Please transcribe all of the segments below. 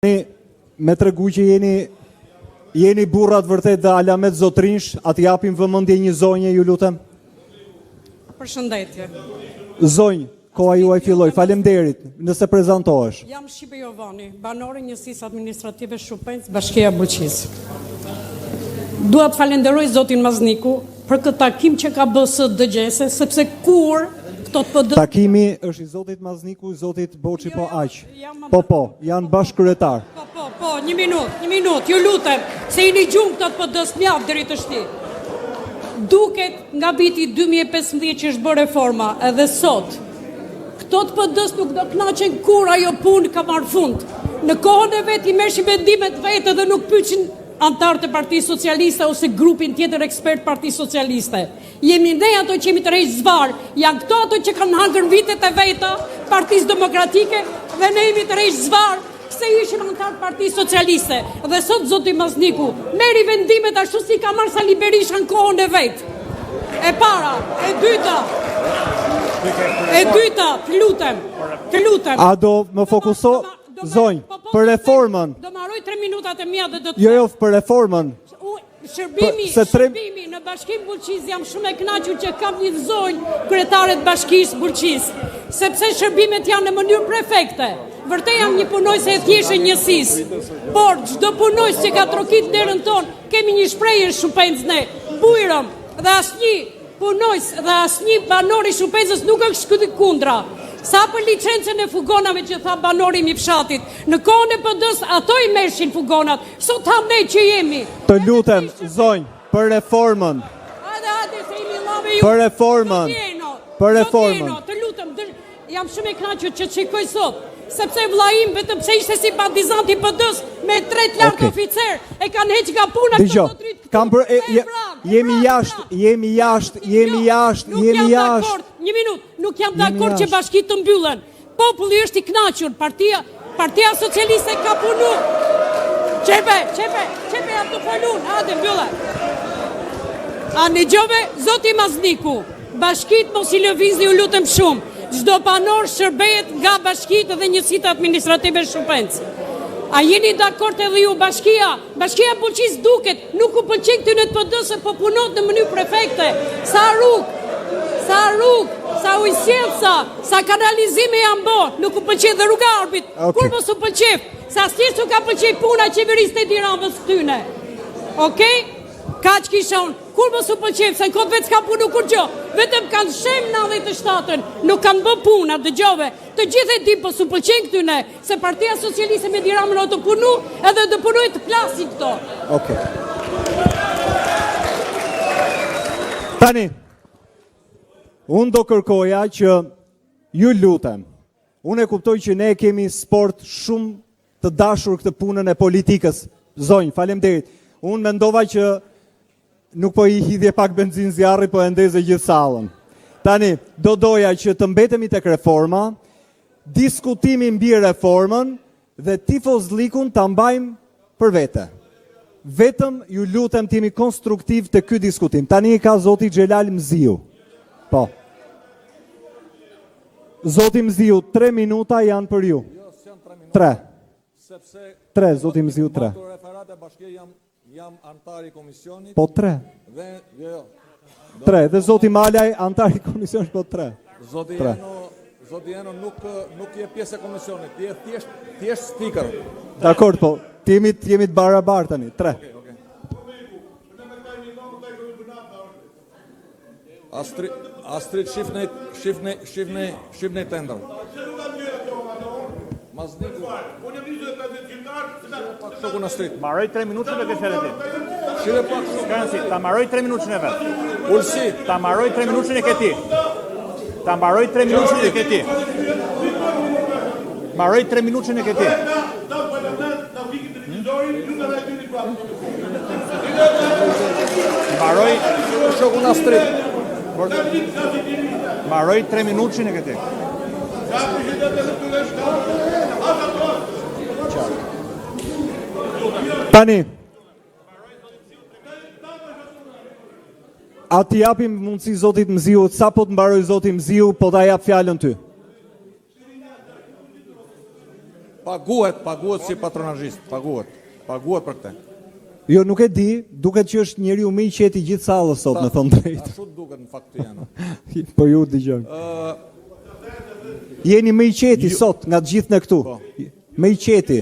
Me tregu që jeni burrat vërtet dhe alamet zotrinsh, atë japim vëmendje një zonje, ju lutem. Përshëndetje. Zonjë, koha juaj filloi. Faleminderit nëse prezantohesh. Jam Shqipe Jovani, banore njësisë administrative Shupënjc, Bashkia Bulqisë. Dua të falenderoj zotin Mazniku për këtë takim që ka bërë së dëgjese, sepse kur këto të PD... Takimi është i zotit Mazniku, i zotit Boçi po aq. Po, janë bashkëkryetar. Po, një minut, ju lutem, se i një gjumë këto të PD-s mjaft deri të shti. Duket nga viti 2015 që është bërë reforma, edhe sot, këto të PD-s nuk do kënaqen kur ajo punë ka marrë fund. Në kohën e vet i merrshin vendimet vetë dhe nuk pyetsin antarët e Partisë Socialiste ose grupin tjetër ekspert Partisë Socialiste. Jemi ne ato që jemi të rejtë zvarë, janë këto ato që kanë hangër vitet e veta Partisë Demokratike dhe ne jemi të rejtë zvarë se ishin antarët Partisë Socialiste. Dhe sot zoti Mazniku merri vendimet ashtu si ka marrë Sali Berisha në kohën e vetë. E para, e dyta, të lutem. A do më fokuso, zonjë, për reformën? Do marroj 3 minutat e mia dhe do të... Jo, për reformën. Shërbimi në Bashkinë Bulqis, jam shumë e kënaqur që kam një zonjë kryetare të Bashkisë Bulqis, sepse shërbimet janë në mënyrë prefekte. Vërtet jam një punojse e thjeshtë njësisë, por çdo punojës që ka trokit derën tonë, kemi një shprehje në Shupënjc ne, bujrëm, dhe asnjë punojës dhe asnjë banor i Shupënjcës nuk është shkëty kundra. Sa për licencën e fugonave që tha banori i fshatit, në kohën e PD-s ato i merrshin fugonat, sot ham ne që jemi. Të lutem, zonjë, për reformën. Hajde, se imi lave ju. Për reformën. Të lutem, jam shumë e kënaqur që shikoj sot, sepse vllaim vetëm pse ishte simpatizant i PD-s me 3 lart oficer, e kanë heq nga puna këto zotrit. Jemi jashtë. Një minut, nuk jam dakord që bashkitë të mbyllen. Populli është i kënaqur, Partia Socialiste ka punu. Çepe, jam të folun, hajde mbyllë. A në gjove, zoti Mazniku, bashkitë mos i lëvizni, ju lutem shumë. Çdo banor shërbehet nga bashkitë dhe njësitë administrative Shupënjc. A jeni dakord edhe ju Bashkia Bulqis duket, nuk u pëlqen këty në të PD se po punot në mënyrë prefekte. Sa rrugë, sa ujësjelca, sa kanalizime janë bo, nuk u pëlqen dhe rruga arbit. Kur mos u pëlqef, sa s'tjesë u ka pëlqen puna qeverisë të Tiranës këtyne. Okej? Kaq kisha unë. Kur mos u pëlqef, se në kodë vetë s'ka punu kur gjo. Vetëm kanë shem 97-ën, nuk kanë bë puna, dëgjove. Të gjithë e dim, po s'u pëlqen këtyne, se Partia Socialiste me Tiranën o të punu, edhe të punoj të plasin këto. Okej. Tani, unë do kërkoja që ju lutem. Unë e kuptoj që ne kemi sport shumë të dashur këtë punën e politikës. Zonjë, faleminderit. Unë mendova që nuk po i hidhje pak benzin zjarri, po e ndeze gjithë sallën. Tani, do doja që të mbetemi tek reforma, diskutimi mbi reformën dhe tifozlikun ta mbajmë për vete. Vetëm ju lutem të jemi konstruktiv të ky diskutim. Tani ka zoti Xhelal Mziu. Po. Zoti Mziu, 3 minuta janë për ju. 3. 3, zoti Mziu, 3. Jam antar i komisionit. Po 3. Jo. 3, dhe zoti Malaj, antar i komisionit, po 3. Zoti Jeno nuk je pjesë e komisionit, ti je thjesht speaker. Dakor, po, ti jemi të barabartë tani, 3. Astrid, shifnej tender. Mazniku. Maroj 3 minutë që ke fjalë ti. Shire pak Skansi, ta maroj 3 minutë e vet. Ulsi, ta maroj 3 minutë e ke ti. Ta maroj 3 minutë e ke ti. Maroj 3 minutë e ke ti. Maroj shokun Astrid. Maroj 3 minutë e ke ti. Tani, a t'i japim mundësi zotit Mziu, sa po të mbaroj zotit Mziu, po t'a jap fjalën ty? Paguhet si patronazhist, paguhet për këtë. Jo, nuk e di, duket që është njeriu më i qetë i gjithë sallës sot, me thënë drejtë. Ashtu duket në fakt të janë. Po ju dëgjoj. Jeni më i qeti sot nga të gjithë ne këtu. Më i qeti.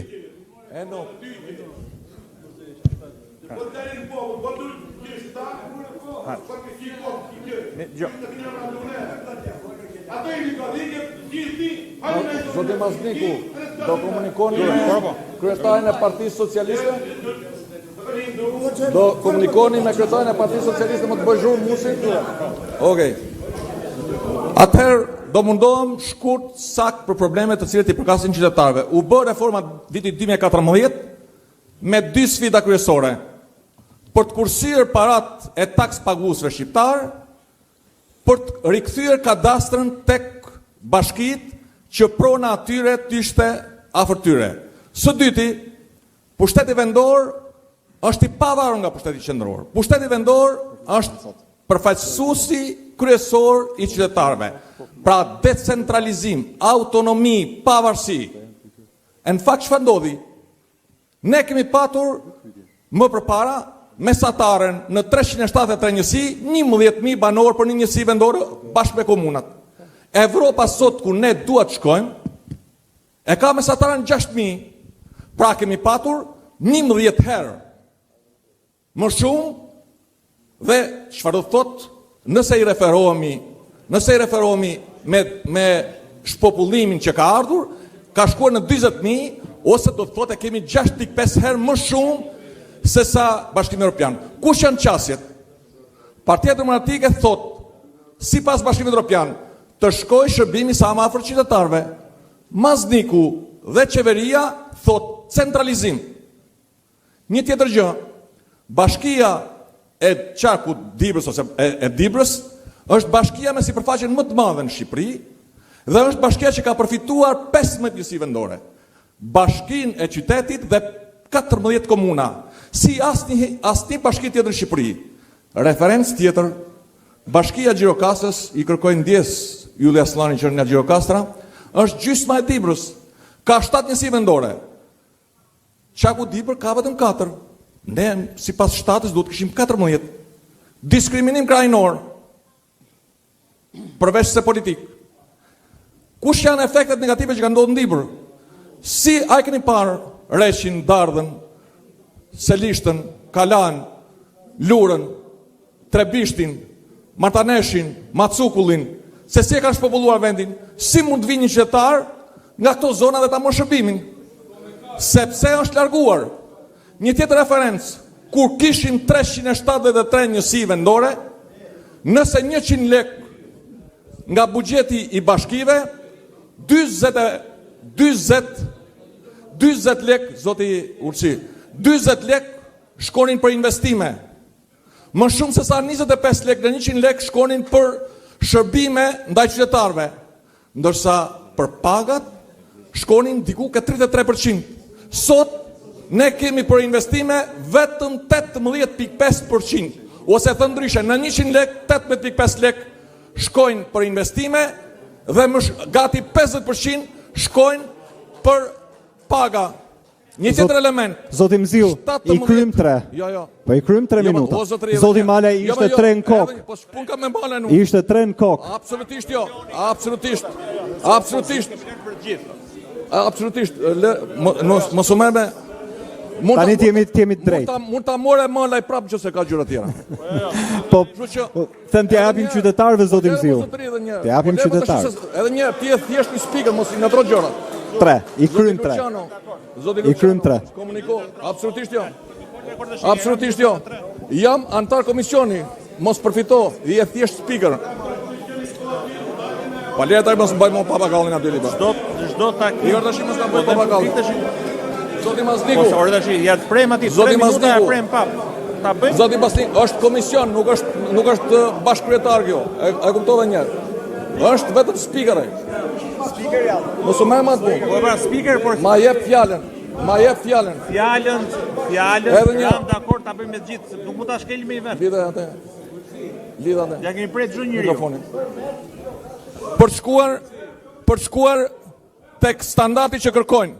Zoti Mazniku, do komunikoni me kryetarin e Partisë Socialiste? Do komunikoni me kryetarin e Partisë Socialiste më të bëj zhurmë Musi? Okej. Atëherë do mundohem shkurt sakt për problemet të cilat i përkasin qytetarëve. U bë reforma vitit 2014 me 2 sfida kryesore. Për të kursyer parat e taks paguesve shqiptar, për të rikthyer kadastrën tek bashkitë që prona atyre të ishte afër tyre. Së dyti, pushteti vendor është i pavarur nga pushteti qendror. Pushteti vendor është përfaqësuesi kryesor i qytetarëve. Pra decentralizim, autonomi, pavarësi. Në fakt çfarë ndodhi? Ne kemi patur më përpara mesataren në 373 njësi, 11.000 banor për një njësi vendore bashkë me komunat. Evropa sot ku ne duat shkojmë, e ka mesataren 6.000, pra kemi patur 11 herë më shumë, dhe çfarë do thotë, nëse i referohemi me shpopullimin që ka ardhur, ka shkuar në 20.000, ose do të thotë kemi 6.5 herë më shumë se sa Bashkimi Evropian. Kush janë qasjet? Partia Demokratike thotë, sipas Bashkimit Evropian, të shkoj shërbimi sa më afër qytetarëve. Mazniku dhe qeveria thot centralizim. Një tjetër gjë, bashkia e qarkut Dibrës ose e Dibrës është bashkia me sipërfaqen më të madhe në Shqipëri dhe është bashkia që ka përfituar 15 njësi vendore. Bashkinë e qytetit dhe 14 komuna. Si asnjë bashki tjetër në Shqipëri. Referencë tjetër, bashkia Gjirokastës, i kërkoj ndjes Julli Aslani që nga Gjirokastra, është gjysma e Dibrës, ka 7 njësi vendore. Qaku Dibër ka vetëm 4. Ne, si pas shtatës, duhet këshim 14. Diskriminim krajnor, përveç se politik. Kush janë efektet negative që ka ndodhur në Dibër? Si a keni parë Reshin, Dardhën, Selishtën, Kalan, Lurën, Trebishtin, Martaneshin, Macukullin, se si e kanë shpopulluar vendin, si mund të vinë një qytetar nga këto zona dhe ta morë shërbimin? Sepse është larguar. Një tjetër referencë, kur kishim 373 njësi vendore, nëse 100 lek nga buxheti i bashkive, 40 lek, zoti Urçi, 40 lek shkonin për investime. Më shumë se sa 25 lek dhe 100 lek shkonin për shërbime ndaj qytetarëve, ndërsa për pagat shkonin diku ke 33%. Sot ne kemi për investime vetëm 18.5%, ose thënë ndryshe, në 100 lek 18.5 lek shkojnë për investime dhe gati 50% shkojnë për paga. Një tjetër element. Zoti Mziu, i krym 3. Jo. Po i krym 3 minuta. Zoti Male ishte 3 në kokë. Po s'pun ka me Male nuk. Ishte 3 në kokë. Absolutisht jo. Absolutisht. Mos u merr me. Tani t'jemi drejt. Mund ta morë Malaj prapë nëse ka gjëra tjera. Po, them t'ja japim qytetarëve, zoti Mziu. T'ja japim qytetarëve. Edhe një, ti je thjesht një speaker, mos i ngatro gjërat. 3, i krym 3. I krym 3. Komuniko, absolutisht jo. Jam antar komisioni, mos përfito, je thjesht speaker. Paleta mos mbajmë papagallin Abdeli Ba. Çdo tak. Jo tash mos na bëj papagallin. Zoti Mazniku. Mos orë tash, ja të prem aty. Zoti Mazniku, prem pap. Ta bëjmë. Zoti Mazniku, është komision, nuk është bashkëkryetar kjo. E kuptova një herë. Është vetëm speaker ai. Speaker jam. Mos u merr më atë. Po pra speaker por Ma jep fjalën. Fjalën. Jam dakord ta bëjmë me të gjithë, nuk mund ta shkelim me i vet. Lidha atë. Ja kemi prej çdo njeriu. Mikrofonin. Për shkuar tek standardi që kërkojnë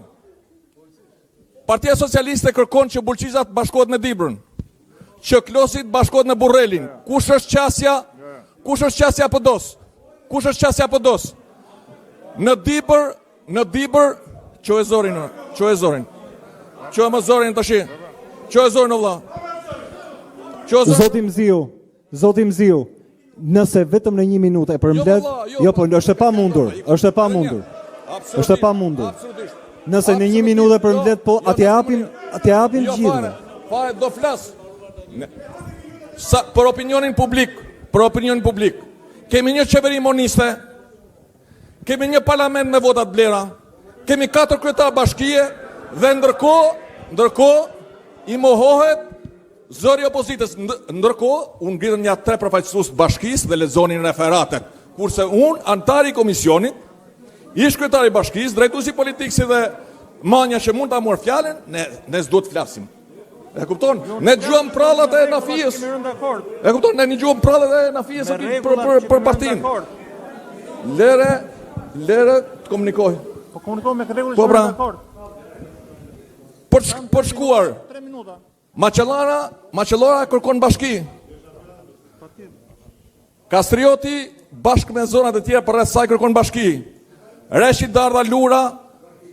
Partia Socialiste kërkon që Bulqizat bashkohet me Dibrën, që Klosit bashkohet me Burrelin. Kush është qasja PD-s? Kush është qasja PD-s? Në Dibër, ço e zorin. Ço e më zorin tash. Ço e zorin vëlla. Zoti Mziu, nëse vetëm në 1 minutë e përmbledh, jo, po është e pamundur. Është e pamundur. Nëse në 1 minutë e përmbledh, po atë japim gjithë. Fare do flas. Për opinionin publik. Kemi një qeveri moniste, kemi një parlament me votat blera, kemi 4 kryetar bashkie dhe ndërkohë i mohohet zëri opozitës. Ndërkohë unë ngritëm një 3 përfaqësues bashkisë dhe lexonin referatet. Kurse unë, antari i komisionit, ish kryetari i bashkisë, drejtuesi politik si dhe manja që mund ta marr fjalën, ne s'do të flasim. E kupton? Ne dëgjojmë prallat e Nafies. E kupton? Ne dëgjojmë prallat e Nafies për partinë. Lere të komunikoj. Po komunikoj me rregullisht. Po pra. Për shkuar. 3 minuta. Maqellora kërkon bashki. Kastrioti bashkë me zonat e tjera përreth saj kërkon bashki. Reshi Dardha Lura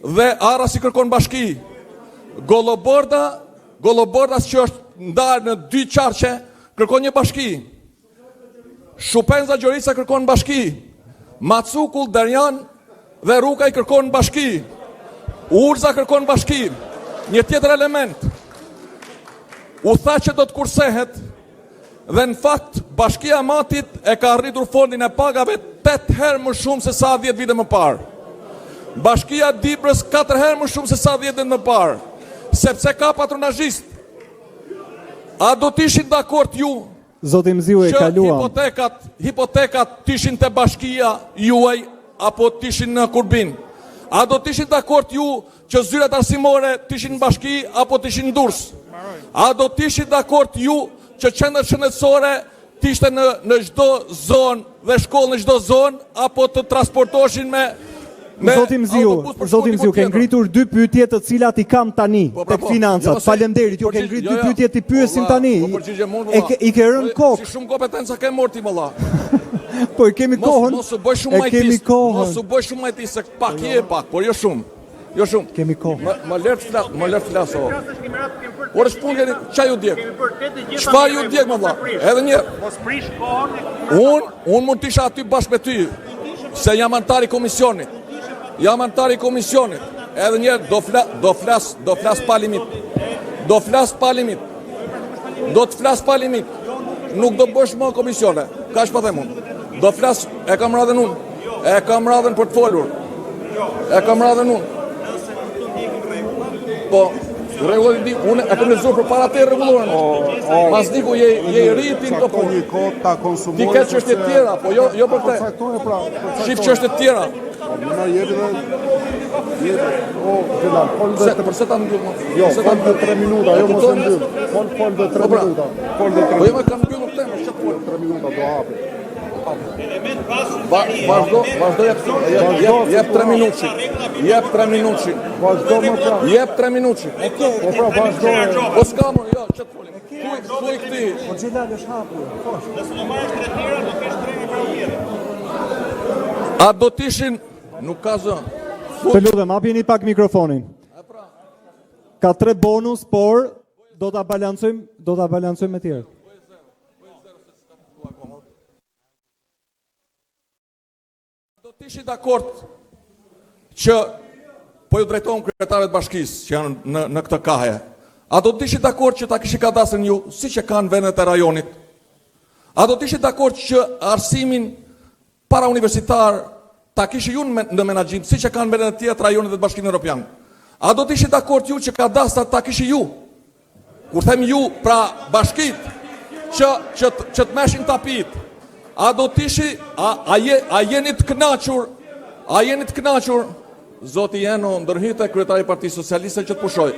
dhe Arasi kërkon bashki. Gollobordas që është ndarë në 2 qarqe kërkon një bashki. Shupenza Gjorica kërkon bashki. Macukull Derjan dhe Rukaj kërkon bashki. Urza kërkon bashki. Një tjetër element. U tha që do të kursehet dhe në fakt Bashkia Matit e ka arritur fondin e pagave 8 herë më shumë se sa 10 vite më parë. Bashkia Dibrës 4 herë më shumë se sa 10 vite më parë. Sepse ka patronazhist. A do të ishin dakord ju Zoti Mziu e kaluam që hipotekat të ishin te bashkia juaj apo të ishin në Kurbin? A do të ishin dakord ju që zyrat arsimore të ishin në bashki apo të ishin në Durrës? A do të ishin dakord ju që qendrat shëndetësore të ishte në çdo zonë dhe shkollë në çdo zonë apo të transportoheshin me Zoti Mziu, ke ngritur 2 pyetje të cilat I kam tani tek financat. Faleminderit, ju ke ngritur 2 pyetje ti pyesim tani. I ke rënë kokë. Si shumë kompetenca ke morti valla. Po kemi kohën. Mos u bëj shumë majtis. Mos u bëj shumë majtis se pak por jo shumë. Jo shumë. Kemi kohë. Më lër të flas. Ora shpungeni çaj u djeg. Çfarë ju djeg më valla? Edhe një. Mos prish kohën. Unë mund të isha aty bashkë me ty. Se jam antar I komisionit. Edhe njerë do flas pa limit. Do të flas pa limit. Nuk do bësh më komisione. Kaç po them unë. Do flas, e kam radhën unë. E kam radhën për të folur. Po, rregullin di, unë e kam lexuar përpara te rregullorën. Mas diku je rritin të punë. Ti ke çështje të tjera, po jo për këtë. Shif çështje të tjera. Përse ta mbyll? Jo, fol dhe 3 minuta, jo mos e mbyll. Fol dhe 3 minuta. Po jo më kam mbyllur temën, çfarë fol? 3 minuta do hapi. Vazhdo, jep 3 minutë. Vazhdo më pra. Jep 3 minutë. Po pra vazhdo. Po s'ka më, jo, çfarë folim? Thuaj këti. Po xhelal është hapur. Nëse në marrësh 3 tjera, do kesh 3 për tjera. A do të ishin, nuk ka zë. Të lutem, hapini pak mikrofonin. Ka 3 bonus, por do ta balancojmë me tjerë. Do të ishi dakord që po ju drejtohem kryetarëve të bashkisë që janë në këtë kahje. A do të ishi dakord që ta kishi kadastrin ju siç e kanë vendet e rajonit? A do të ishi dakord që arsimin para universitar ta kishi ju në menaxhim siç e kanë vendet e tjera të rajonit dhe të Bashkimit Evropian? A do të ishi dakord ju që kadastrat ta kishi ju? Kur them ju, pra bashkit që të meshin tapit. A do të ishi, a jeni të kënaqur, Zoti Jeno ndërhyte kryetari I Partisë Socialiste që të pushoj.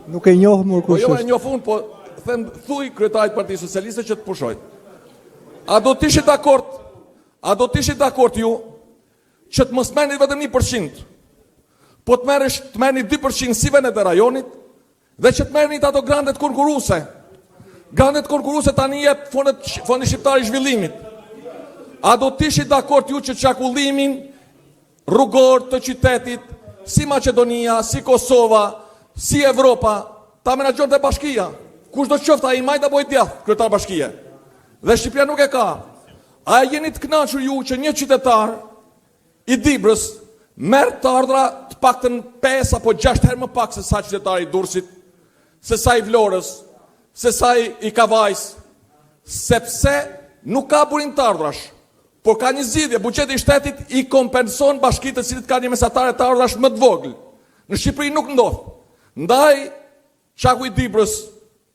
Nuk e njoh më Po kush jo e është. njoh fund, po them thuj kryetari I Partisë Socialiste që të pushoj. A do të ishit dakord ju që të mos merrni vetëm 1%, po të merrni 2% si venet e rajonit, dhe që të merrni ato grandet konkurruese. Grandet konkurruese tani jep Fondi Shqiptar i Zhvillimit. A do të ishit dakord ju që çakullimin rrugor të qytetit, si Maqedonia, si Kosova, si Evropa, ta menaxhonte bashkia? Kush do qoftë ai majt apo i djathtë kryetar bashkie? Dhe Shqipëria nuk e ka. A jeni të kënaqur ju që një qytetar i Dibrës merr të ardhra të paktën 5 apo 6 herë më pak se sa qytetari i Durrësit, se sa i Vlorës, se sa i Kavajës, sepse nuk ka burim të ardhrash, por ka një zgjidhje, buxheti i shtetit i kompenson bashkitë të cilët kanë një mesatare të ardhrash më të vogël. Në Shqipëri nuk ndodh. Ndaj Qaku i Dibrës,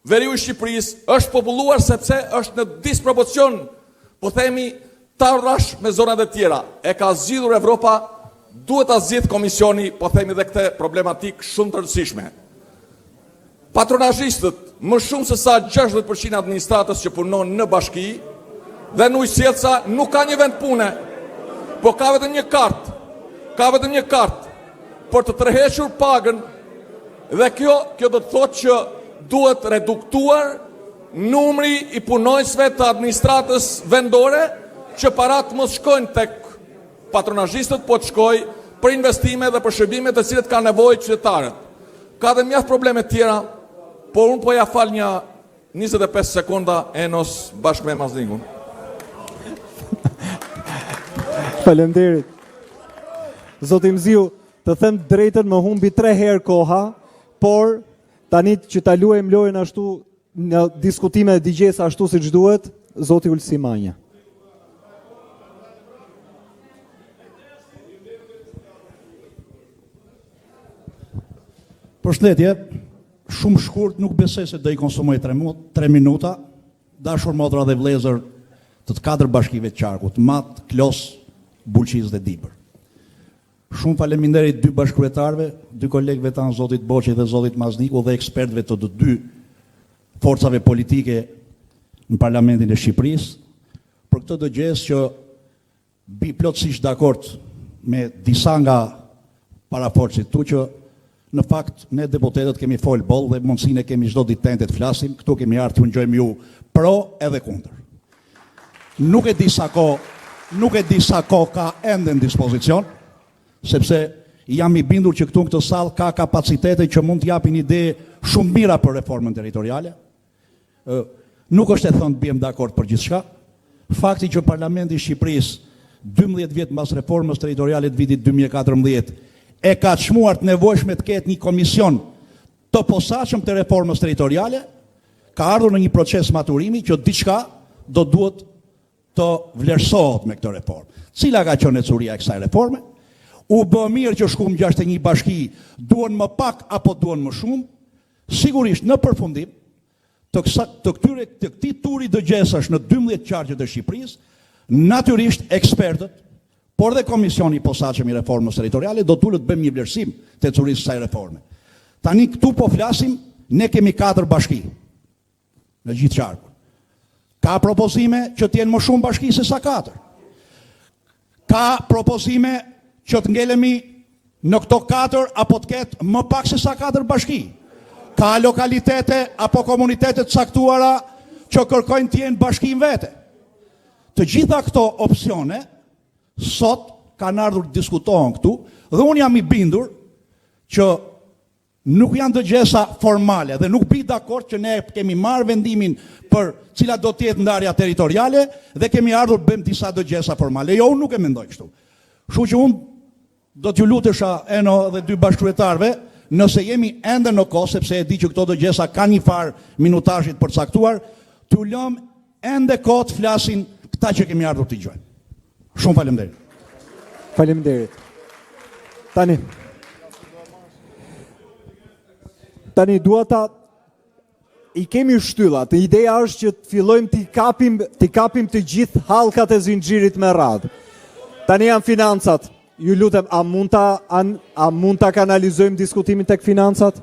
veriu i Shqipërisë, është populluar sepse është në disproporcion, po themi, të ardhrash me zonat e tjera. E ka zgjidhur Evropa, duhet ta zgjidh Komisioni, po themi dhe këtë problematik shumë të rëndësishme. Patronazhistët, më shumë se sa 60% administratës që punon në bashki dhe në ujësjelca nuk ka një vend pune, po ka vetëm një kartë, por të tërhequr pagën, dhe kjo do të thotë që duhet reduktuar numri i punojësve të administratës vendore, që parat mos shkojnë tek patronazhistët, po të shkojë për investime dhe për shërbime të cilët ka nevojë qytetarët. Ka dhe mjaft probleme tjera, por unë po ja fal një 25 sekonda Enos bashkë me Mazlingun. Faleminderit. Zoti Mziu, të them drejtën, më humbi 3 herë koha, por tani që ta luajmë lojën ashtu në diskutime dhe digjesa ashtu siç duhet, zoti Ulsi Manja. Përshëndetje, shumë shkurt, nuk besoj se do i konsumoj 3 minuta, dashur motra dhe vëllezër të 4 bashkive të qarkut, Mat, Klos, Bulqiz dhe Dibër. Shumë faleminderit 2 bashkëkryetarëve, 2 kolegëve tanë, zotit Boqi dhe zotit Mazniku, dhe ekspertëve të 2 forcave politike në Parlamentin e Shqipërisë, për këtë dëgjes që bi plotësisht dakord me disa nga paraforcit tu që në fakt ne deputetët kemi folë boll dhe mundësinë kemi çdo ditë të flasim, këtu kemi ardhur të ngjojmë ju pro edhe kundër. Nuk e di sa kohë ka ende në dispozicion, sepse jam i bindur që këtu në këtë sallë ka kapacitete që mund të japin ide shumë mira për reformën territoriale. Nuk është e thënë të biem dakord për gjithçka. Fakti që Parlamenti i Shqipërisë 12 vjet mbas reformës territoriale të vitit 2014 e ka çmuar të nevojshme të ketë një komision të posaçëm të reformës territoriale, ka ardhur në një proces maturimi që diçka do duhet të vlerësohet me këtë reformë. Cila ka qenë ecuria e kësaj reforme? U bë mirë që shkum 61 bashki, duhen më pak apo duhen më shumë? Sigurisht në përfundim të këtij turi dëgjesash në 12 qarqet e Shqipërisë, natyrisht ekspertët, por dhe Komisioni i posaçëm i reformës territoriale do të bëjmë një vlerësim të ecurisë së kësaj reforme. Tani këtu po flasim, ne kemi 4 bashki në gjithë qarkun. Ka propozime që të jenë më shumë bashki se sa 4. Ka propozime që të ngelemi në këto 4 apo të ketë më pak se sa 4 bashki. Ka lokalitete apo komunitete të caktuara që kërkojnë të jenë bashki në vete. Të gjitha këto opsione sot kanë ardhur të diskutohen këtu dhe unë jam i bindur që nuk janë dëgjesa formale dhe nuk bi dakord që ne kemi marrë vendimin për cila do të jetë ndarja territoriale dhe kemi ardhur bëjmë disa dëgjesa formale. Jo, unë nuk e mendoj kështu. Kështu që unë do t'ju lutesha Eno dhe 2 bashkëkryetarëve, nëse jemi ende në kohë, sepse e di që këto dëgjesa ka një farë minutazhit përcaktuar, t'ju lëm ende kohë të flasin këta që kemi ardhur t'i gjojnë. Shumë faleminderit. Faleminderit. Tani dua ta i kemi shtyllat. Ideja është që të fillojmë t'i kapim të gjithë hallkat e zinxhirit me radhë. Tani janë financat. Ju lutem, a mund ta kanalizojmë diskutimin tek financat?